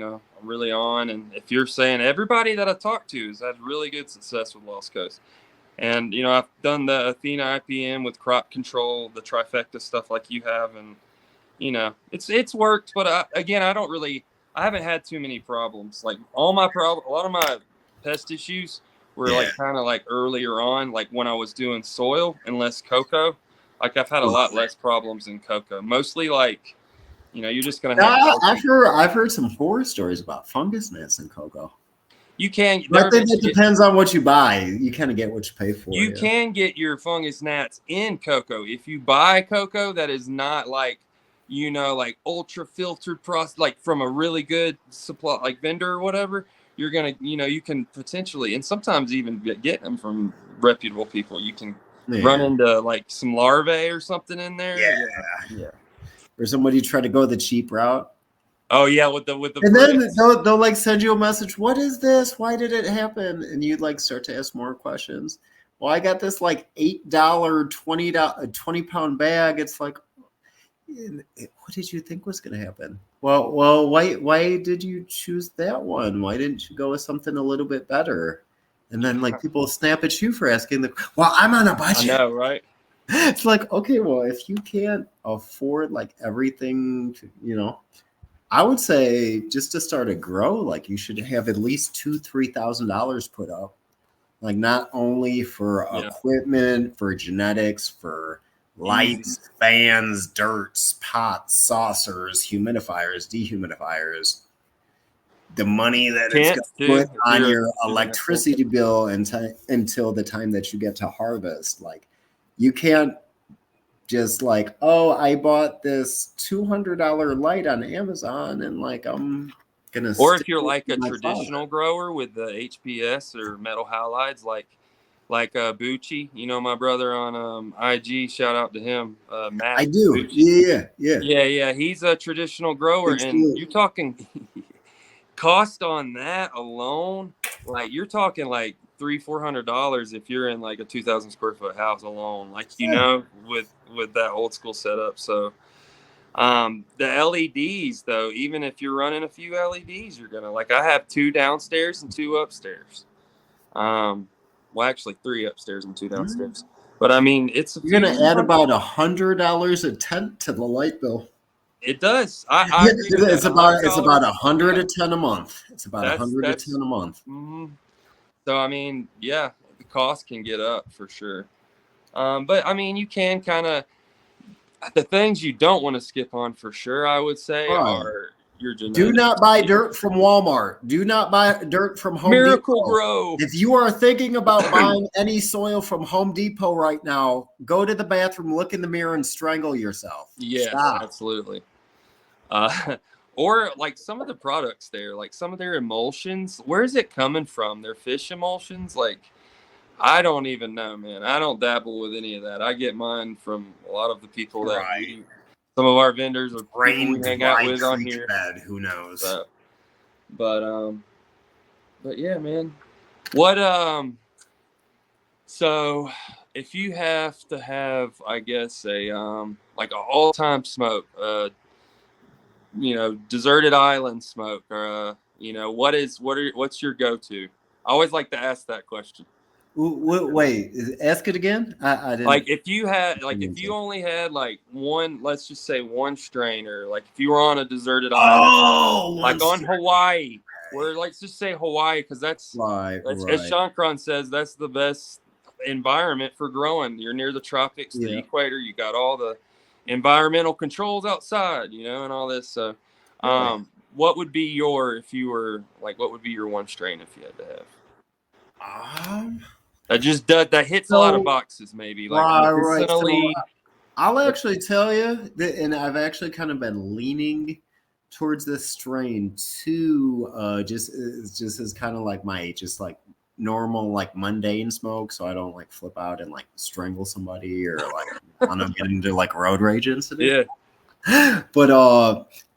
really on. And if you're saying everybody that I talked to has had really good success with Lost Coast. And I've done the Athena IPM with crop control, the trifecta stuff like you have, and it's worked. But I haven't had too many problems. Like a lot of my pest issues were like kind of like earlier on, like when I was doing soil and less cocoa. Like I've had a lot less problems in cocoa. Mostly like, you're just gonna have. I've heard some horror stories about fungus gnats in cocoa. You can. I think it depends on what you buy. You kind of get what you pay for. You can get your fungus gnats in cocoa if you buy cocoa that is not like, like ultra filtered process, like from a really good supply, like vendor or whatever. You're gonna, you can potentially, and sometimes even get them from reputable people. You can run into like some larvae or something in there. Yeah. Or somebody try to go the cheap route. Oh yeah, with the and then they'll like send you a message. What is this? Why did it happen? And you like start to ask more questions. Well, I got this like $8, $20 bag. It's like, what did you think was going to happen? Well, why did you choose that one? Why didn't you go with something a little bit better? And then like people snap at you for asking well, I'm on a budget. I know, right? It's like, okay, well, if you can't afford like everything, I would say just to start a grow, like you should have at least $2,000-$3,000 put up, like not only for equipment, for genetics, for lights, fans, dirts, pots, saucers, humidifiers, dehumidifiers, the money that it's going to put on your electricity bill until the time that you get to harvest. Like you can't just like, oh, I bought this $200 light on Amazon and like I'm gonna. Or if you're like a traditional grower with the HPS or metal halides, like Bucci, my brother on IG, shout out to him, Matt. I do, Bucci. Yeah. He's a traditional grower, and you're talking cost on that alone, like you're talking like $300-$400 if you're in like a 2,000 square foot house alone, like with that old school setup. So the LEDs though, even if you're running a few LEDs, you're gonna like, I have 2 downstairs and 2 upstairs. Well, actually 3 upstairs and 2 downstairs. But I mean, you're gonna add about $100 a tent to the light bill. It does. I agree with it's about $100 a ton a month. It's about $100 a ton a month. Mm-hmm. So I mean, yeah, the cost can get up for sure. But I mean, you can kind of, the things you don't want to skip on for sure, I would say, are your genetics. Do not buy dirt from Walmart. Do not buy dirt from Home Miracle Depot. Grow. If you are thinking about buying any soil from Home Depot right now, go to the bathroom, look in the mirror, and strangle yourself. Yes, absolutely. Or like some of the products there, like some of their emulsions, where is it coming from? Their fish emulsions, like I don't even know, man. I don't dabble with any of that. I get mine from a lot of the people that some of our vendors or people we hang out with on here. Who knows? But yeah, man. What so if you have to have, I guess, a like an all-time smoke, deserted island smoke, or what's your go-to? I always like to ask that question. Wait, ask it again. I didn't. Like if you only had like one, let's just say one strain, or like if you were on a deserted island, like on Hawaii, where let's just say Hawaii, because that's as Shankran says, that's the best environment for growing. You're near the tropics, the equator. You got all the environmental controls outside, and all this. So, what would be your what would be your one strain if you had to have? That hits a lot of boxes, maybe like right. So medicinally. I'll actually tell you that, and I've actually kind of been leaning towards this strain too. Just as kind of like my just like normal like mundane smoke, so I don't like flip out and like strangle somebody or like want to get into like road rage incident. Yeah. But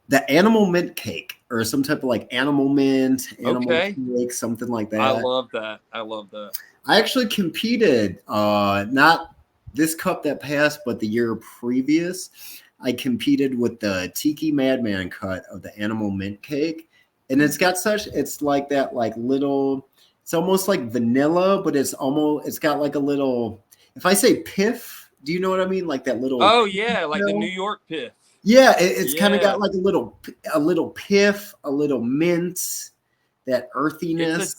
the animal mint cake or some type of like animal mint, animal cake, something like that. I love that. I actually competed, not this cup that passed, but the year previous. I competed with the Tiki Madman cut of the animal mint cake. And it's got it's like that like little, it's almost like vanilla, but it's got like a little, if I say piff, do you know what I mean? Like that little. Oh yeah, like the New York piff. Yeah, it's kind of got like a little piff, a little mint, that earthiness.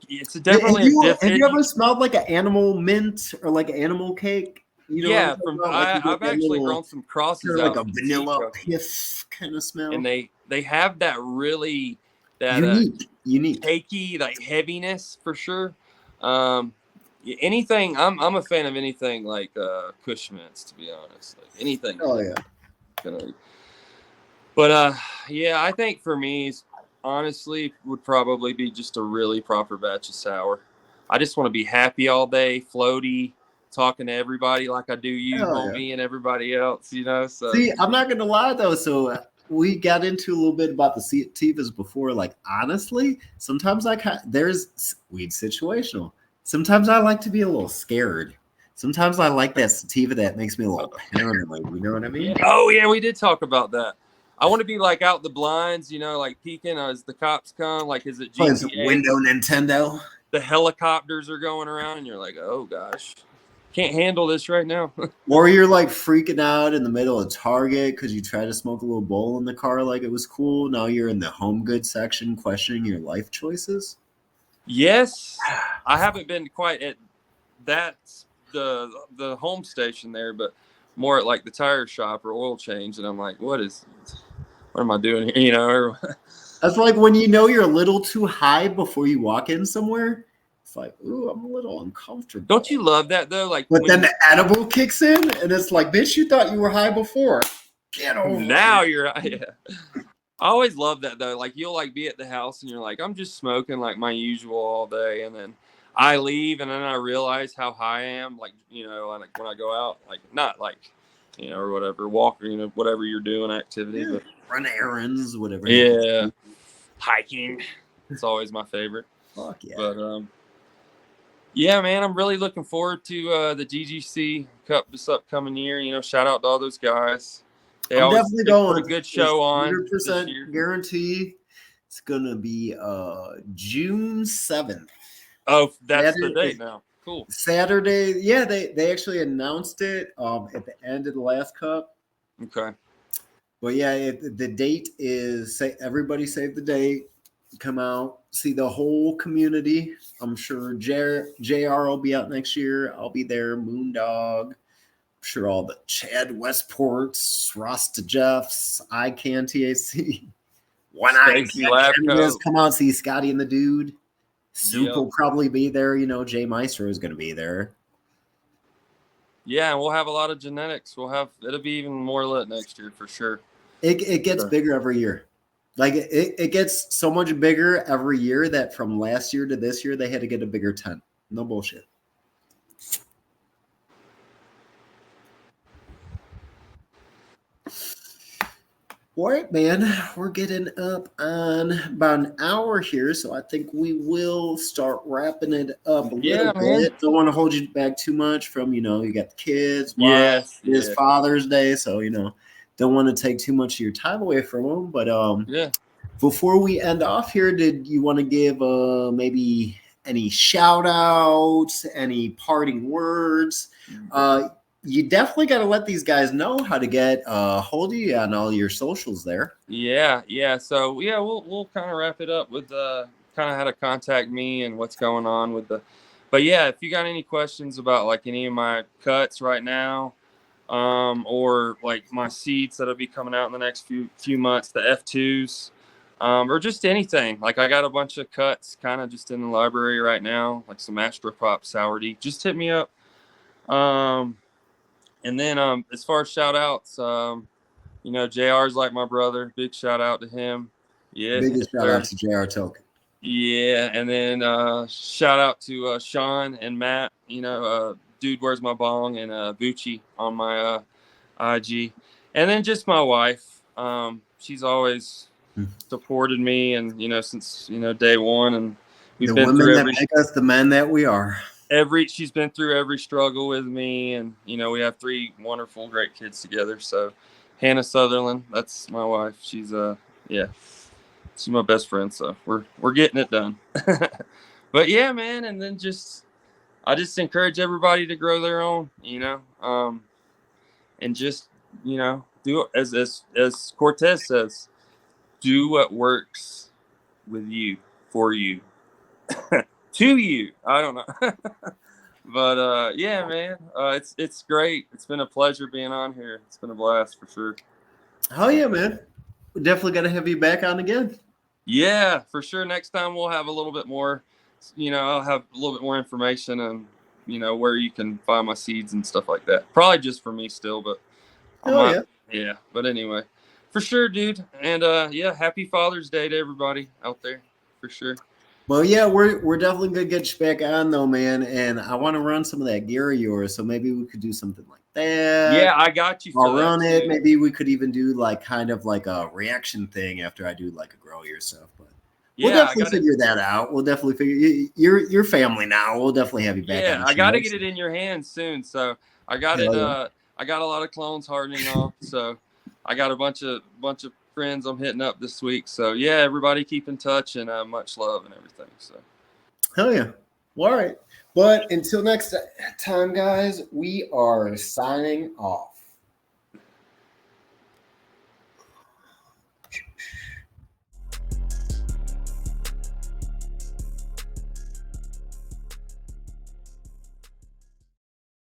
It's definitely Have you ever smelled like an animal mint or like an animal cake? You know, yeah, I've actually grown some crosses like a vanilla piff kind of smell, and they have that really unique cakey like heaviness for sure. Anything, I'm a fan of anything like Kush mints, to be honest. Like anything. Oh yeah. But yeah, I think for me, honestly, would probably be just a really proper batch of sour. I just want to be happy all day, floaty, talking to everybody like I do you, homie, and everybody else, you know. So see, I'm not gonna lie though. So we got into a little bit about the sativas before. Like honestly, sometimes there's weed situational. Sometimes I like to be a little scared. Sometimes I like that sativa that makes me a little paranoid. You know what I mean? Oh yeah, we did talk about that. I want to be like out the blinds, you know, like peeking as the cops come. Like, is it GTA? Window Nintendo? The helicopters are going around, and you're like, oh gosh, can't handle this right now. Or you're like freaking out in the middle of Target because you tried to smoke a little bowl in the car like it was cool. Now you're in the home goods section questioning your life choices. Yes, I haven't been quite at that the home station there, but more at like the tire shop or oil change, and I'm like, what am I doing here? You know, that's like when you know you're a little too high before you walk in somewhere. It's like, ooh, I'm a little uncomfortable. Don't you love that though? Like, but then the edible kicks in, and it's like, bitch, you thought you were high before. Get over now you're high. Yeah. I always love that though. Like you'll like be at the house and you're like, I'm just smoking like my usual all day, and then I leave and then I realize how high I am. Like, you know, like when I go out, like not like, you know, or whatever, walk, or, you know, whatever you're doing activity, but run errands, whatever. Yeah. Hiking. It's always my favorite. Fuck yeah. But yeah, man, I'm really looking forward to the DGC Cup this upcoming year. You know, shout out to all those guys. I'm definitely going. Put a good show on. 100% guarantee. It's gonna be June 7th. Oh, that's the date now. Cool. Saturday. Yeah, they actually announced it at the end of the last cup. Okay. But yeah, the date is, everybody save the date. Come out, see the whole community. I'm sure JR will be out next year. I'll be there. Moondog. I'm sure all the Chad Westports, Rasta Jeffs, ICANN THC. When I come out, see Scotty and the Dude. Soup will probably be there. You know, Jay Maestro is going to be there. Yeah, and we'll have a lot of genetics. It'll be even more lit next year for sure. It gets bigger every year. Like it gets so much bigger every year that from last year to this year, they had to get a bigger tent. No bullshit. All right, man. We're getting up on about an hour here, so I think we will start wrapping it up a little bit. Don't want to hold you back too much from, you know, you got the kids. Yes. It's Father's Day, so, you know, don't want to take too much of your time away from them. But before we end off here, did you want to give maybe any shout outs, any parting words? You definitely got to let these guys know how to get hold of you on all your socials there. Yeah. So we'll kind of wrap it up with kind of how to contact me and what's going on with the. But yeah, if you got any questions about like any of my cuts right now, or like my seeds that'll be coming out in the next few months, the F2s, or just anything. Like I got a bunch of cuts kind of just in the library right now, like some Astropop Sourdy. Just hit me up. And then as far as shout outs, you know, JR's like my brother. Big shout out to him. Yeah. Biggest shout out to JR Token. Yeah. And then shout out to Sean and Matt, you know, Dude Where's My Bong and Bucci on my IG. And then just my wife. She's always supported me, and, you know, since, you know, day one. And we've The been women through that make us the men that we are. She's been through every struggle with me, and, you know, we have 3 wonderful, great kids together. So Hannah Sutherland, that's my wife. She's she's my best friend. So we're getting it done. But yeah, man. And then I just encourage everybody to grow their own, you know, and just, you know, do as Cortez says, do what works with you, for you, to you. I don't know. But yeah, man, it's great. It's been a pleasure being on here. It's been a blast for sure. Oh yeah, man. We definitely got to have you back on again. Yeah, for sure. Next time we'll have a little bit more, you know, I'll have a little bit more information on, you know, where you can find my seeds and stuff like that. Probably just for me still, but yeah. But anyway, for sure, dude. And yeah, happy Father's Day to everybody out there, for sure. Well, yeah, we're definitely gonna get you back on though, man. And I want to run some of that gear of yours, so maybe we could do something like that. Yeah, I got you. I'll run it. Maybe we could even do like kind of like a reaction thing after I do like a grow your stuff. But yeah, we'll definitely figure that out. We'll definitely figure your family now. We'll definitely have you back. Yeah, I got to get it in your hands soon. So I got it. I got a lot of clones hardening off. So I got a bunch of friends I'm hitting up this week. So yeah, everybody keep in touch, and much love and everything. So hell yeah. Well, all right. But until next time, guys, we are signing off.